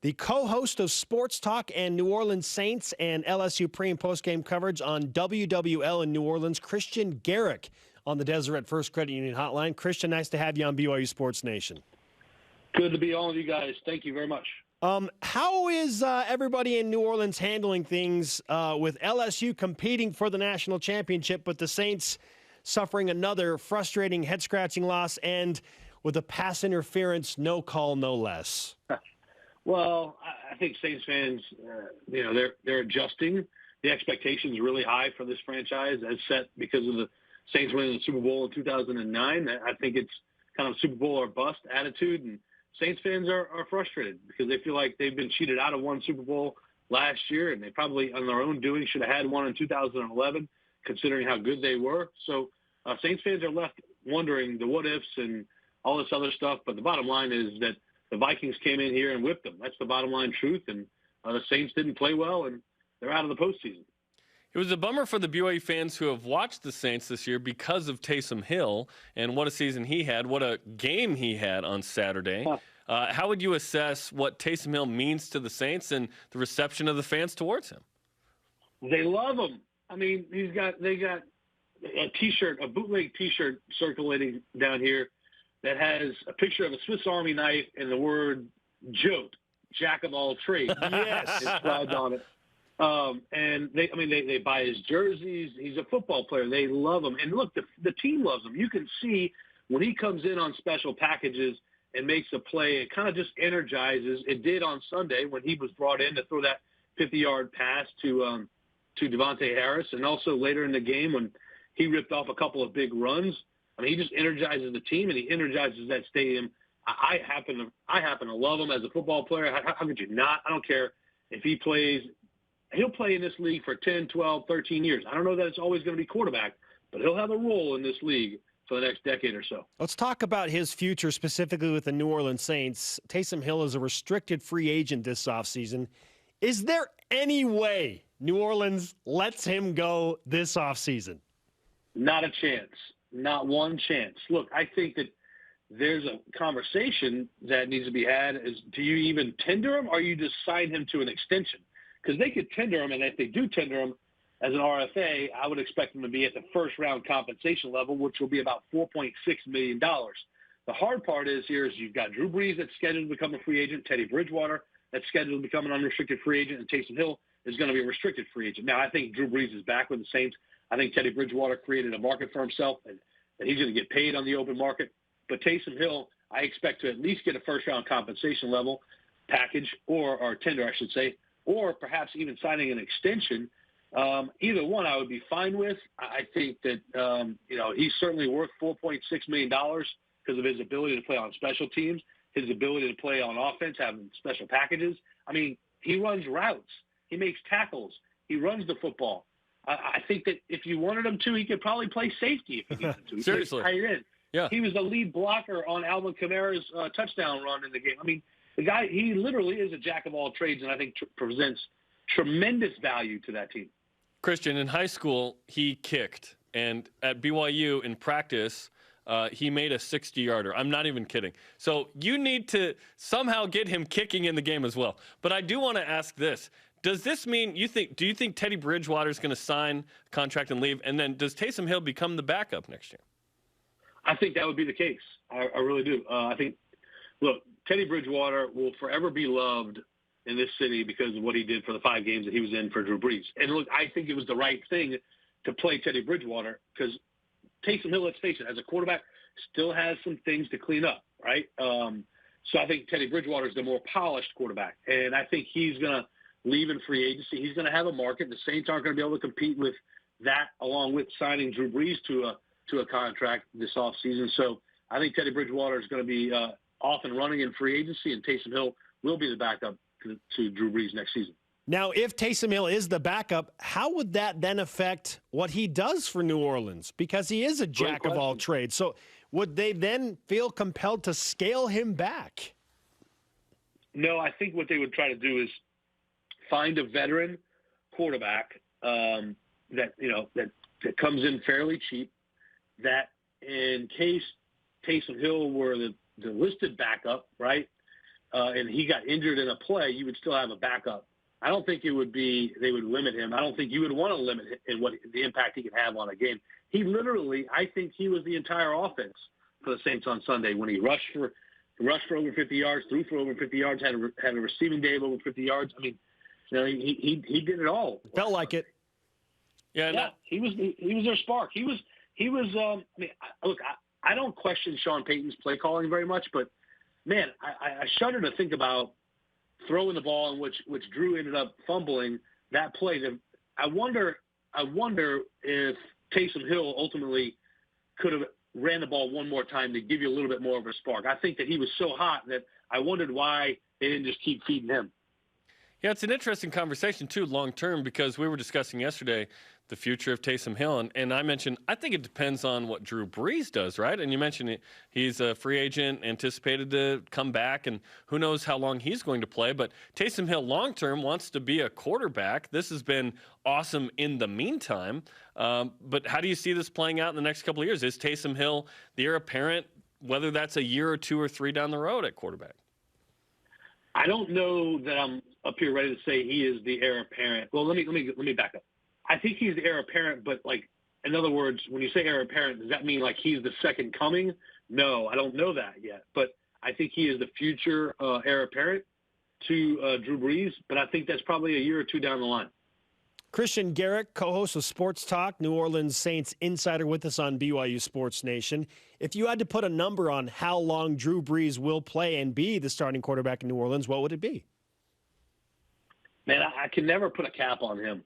the co-host of Sports Talk and New Orleans Saints and LSU pre- and post-game coverage on WWL in New Orleans, Kristian Garic on the Deseret First Credit Union Hotline. Kristian, nice to have you on BYU Sports Nation. Good to be on with you guys. Thank you very much. How is everybody in New Orleans handling things with LSU competing for the national championship, but the Saints suffering another frustrating head-scratching loss and with a pass interference, no call, no less? Well, I think Saints fans, they're adjusting. The expectations are really high for this franchise as set because of the Saints winning the Super Bowl in 2009. I think it's kind of Super Bowl or bust attitude, and Saints fans are frustrated because they feel like they've been cheated out of one Super Bowl last year, and they probably, on their own doing, should have had one in 2011, considering how good they were. So Saints fans are left wondering the what-ifs and all this other stuff, but the bottom line is that the Vikings came in here and whipped them. That's the bottom line truth, and the Saints didn't play well, and they're out of the postseason. It was a bummer for the BYU fans who have watched the Saints this year because of Taysom Hill and what a season he had, what a game he had on Saturday. How would you assess what Taysom Hill means to the Saints and the reception of the fans towards him? They love him. I mean, they got a T-shirt, a bootleg T-shirt circulating down here that has a picture of a Swiss Army knife and the word "Jote," Jack of all trades. Yes, inscribed on it. And they buy his jerseys. He's a football player. They love him. And look, the team loves him. You can see when he comes in on special packages and makes a play, it kind of just energizes. It did on Sunday when he was brought in to throw that 50-yard pass to Devontae Harris, and also later in the game when he ripped off a couple of big runs. I mean, he just energizes the team, and he energizes that stadium. I happen to love him as a football player. How could you not? I don't care if he plays. He'll play in this league for 10, 12, 13 years. I don't know that it's always going to be quarterback, but he'll have a role in this league for the next decade or so. Let's talk about his future, specifically with the New Orleans Saints. Taysom Hill is a restricted free agent this offseason. Is there any way New Orleans lets him go this offseason? Not a chance. Not one chance. Look, I think that there's a conversation that needs to be had is, do you even tender him or you just sign him to an extension? Because they could tender him, and if they do tender him as an RFA, I would expect him to be at the first-round compensation level, which will be about $4.6 million. The hard part is you've got Drew Brees that's scheduled to become a free agent, Teddy Bridgewater that's scheduled to become an unrestricted free agent, and Taysom Hill is going to be a restricted free agent. Now, I think Drew Brees is back with the Saints. I think Teddy Bridgewater created a market for himself, and he's going to get paid on the open market. But Taysom Hill, I expect to at least get a first-round compensation level package, or tender, I should say, or perhaps even signing an extension. Either one I would be fine with. I think that, he's certainly worth $4.6 million because of his ability to play on special teams, his ability to play on offense, having special packages. I mean, he runs routes. He makes tackles. He runs the football. I think that if you wanted him to, he could probably play safety if he needed to. Seriously. Yeah. He was the lead blocker on Alvin Kamara's touchdown run in the game. I mean, the guy, he literally is a jack of all trades, and I think presents tremendous value to that team. Kristian, in high school, he kicked. And at BYU in practice, he made a 60-yarder. I'm not even kidding. So you need to somehow get him kicking in the game as well. But I do want to ask this. Does this mean do you think Teddy Bridgewater is going to sign a contract and leave? And then does Taysom Hill become the backup next year? I think that would be the case. I really do. I think, look, Teddy Bridgewater will forever be loved in this city because of what he did for the 5 games that he was in for Drew Brees. And look, I think it was the right thing to play Teddy Bridgewater because Taysom Hill, let's face it, as a quarterback, still has some things to clean up, right? So I think Teddy Bridgewater is the more polished quarterback. And I think he's going to leave in free agency. He's going to have a market. The Saints aren't going to be able to compete with that along with signing Drew Brees to a contract this offseason. So I think Teddy Bridgewater is going to be off and running in free agency, and Taysom Hill will be the backup to Drew Brees next season. Now, if Taysom Hill is the backup, how would that then affect what he does for New Orleans? Because he is a jack of all trades. So would they then feel compelled to scale him back? No, I think what they would try to do is find a veteran quarterback that comes in fairly cheap, that in case Taysom Hill were the listed backup, right, and he got injured in a play, you would still have a backup. I don't think it would be they would limit him. I don't think you would want to limit him in what the impact he could have on a game. He literally, I think he was the entire offense for the Saints on Sunday when he rushed for over 50 yards, threw for over 50 yards, had a receiving day of over 50 yards. I mean, you know, he did it all. Felt like it. Yeah, he was their spark. He was. I mean, look, I don't question Sean Payton's play calling very much, but man, I shudder to think about throwing the ball in which Drew ended up fumbling that play. I wonder if Taysom Hill ultimately could have ran the ball one more time to give you a little bit more of a spark. I think that he was so hot that I wondered why they didn't just keep feeding him. Yeah, it's an interesting conversation, too, long-term, because we were discussing yesterday the future of Taysom Hill, and I mentioned I think it depends on what Drew BREES does, right? And you mentioned he's a free agent, anticipated to come back, and who knows how long he's going to play. But Taysom Hill long-term wants to be a quarterback. This has been awesome in the meantime. But how do you see this playing out in the next couple of years? Is Taysom Hill the heir apparent, whether that's a year or two or three down the road at quarterback? I don't know that I'm up here ready to say he is the heir apparent. Well, let me back up. I think he's the heir apparent, but like, in other words, when you say heir apparent, does that mean like he's the second coming? No, I don't know that yet. But I think he is the future heir apparent to Drew BREES, but I think that's probably a year or two down the line. Kristian Garic, co-host of Sports Talk, New Orleans Saints insider with us on BYU Sports Nation. If you had to put a number on how long Drew BREES will play and be the starting quarterback in New Orleans, what would it be? Man, I can never put a cap on him.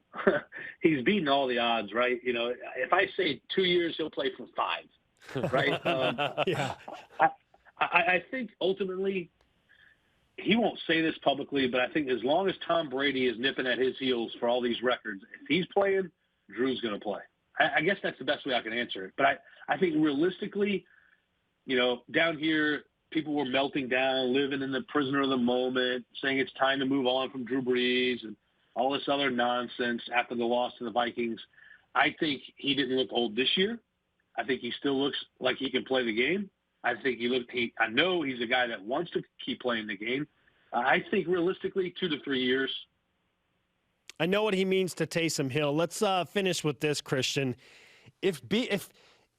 He's beaten all the odds, right? You know, if I say 2 years, he'll play for 5, right? Yeah. I think ultimately he won't say this publicly, but I think as long as Tom Brady is nipping at his heels for all these records, if he's playing, Drew's going to play. I guess that's the best way I can answer it. But I think realistically, you know, down here, people were melting down, living in the prisoner of the moment, saying it's time to move on from Drew BREES and all this other nonsense after the loss to the Vikings. I think he didn't look old this year. I think he still looks like he can play the game. I think I know he's a guy that wants to keep playing the game. I think realistically 2 to 3 years. I know what he means to Taysom Hill. Let's finish with this, Kristian. If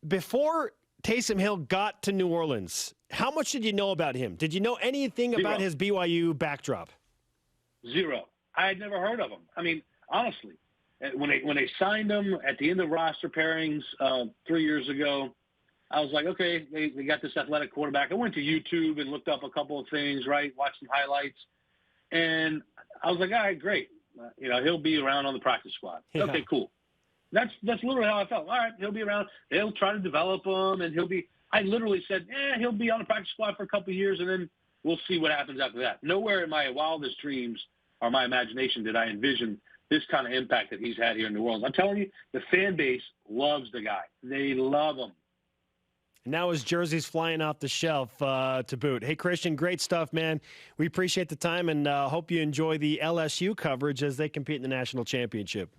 before Taysom Hill got to New Orleans, how much did you know about him? Did you know anything about his BYU backdrop? Zero. I had never heard of him. I mean, honestly, when they signed him at the end of roster pairings 3 years ago, I was like, okay, they got this athletic quarterback. I went to YouTube and looked up a couple of things, right, watched some highlights, and I was like, all right, great. You know, he'll be around on the practice squad. Yeah. Okay, cool. That's literally how I felt. All right, he'll be around. They'll try to develop him, and I literally said, he'll be on the practice squad for a couple of years, and then we'll see what happens after that. Nowhere in my wildest dreams or my imagination did I envision this kind of impact that he's had here in New Orleans. I'm telling you, the fan base loves the guy. They love him. Now his jersey's flying off the shelf to boot. Hey, Kristian, great stuff, man. We appreciate the time and hope you enjoy the LSU coverage as they compete in the national championship.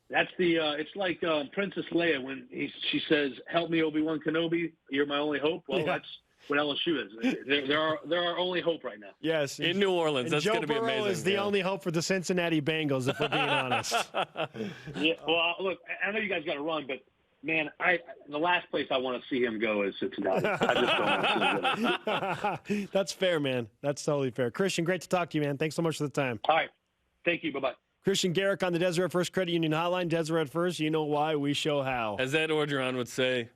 That's it's like Princess Leia when she says, "Help me, Obi-Wan Kenobi. You're my only hope." Well, That's what LSU is. They're our only hope right now. Yes, in New Orleans. That's going to be amazing. Joe Burrow is the only hope for the Cincinnati Bengals, if we're being honest. Yeah. Well, look, I know you guys got to run, but man, the last place I want to see him go is Cincinnati. I just don't want to see him go. That's fair, man. That's totally fair. Kristian, great to talk to you, man. Thanks so much for the time. All right. Thank you. Bye-bye. Kristian Garic on the Deseret First Credit Union Hotline. Deseret First, you know why, we show how. As Ed Orgeron would say,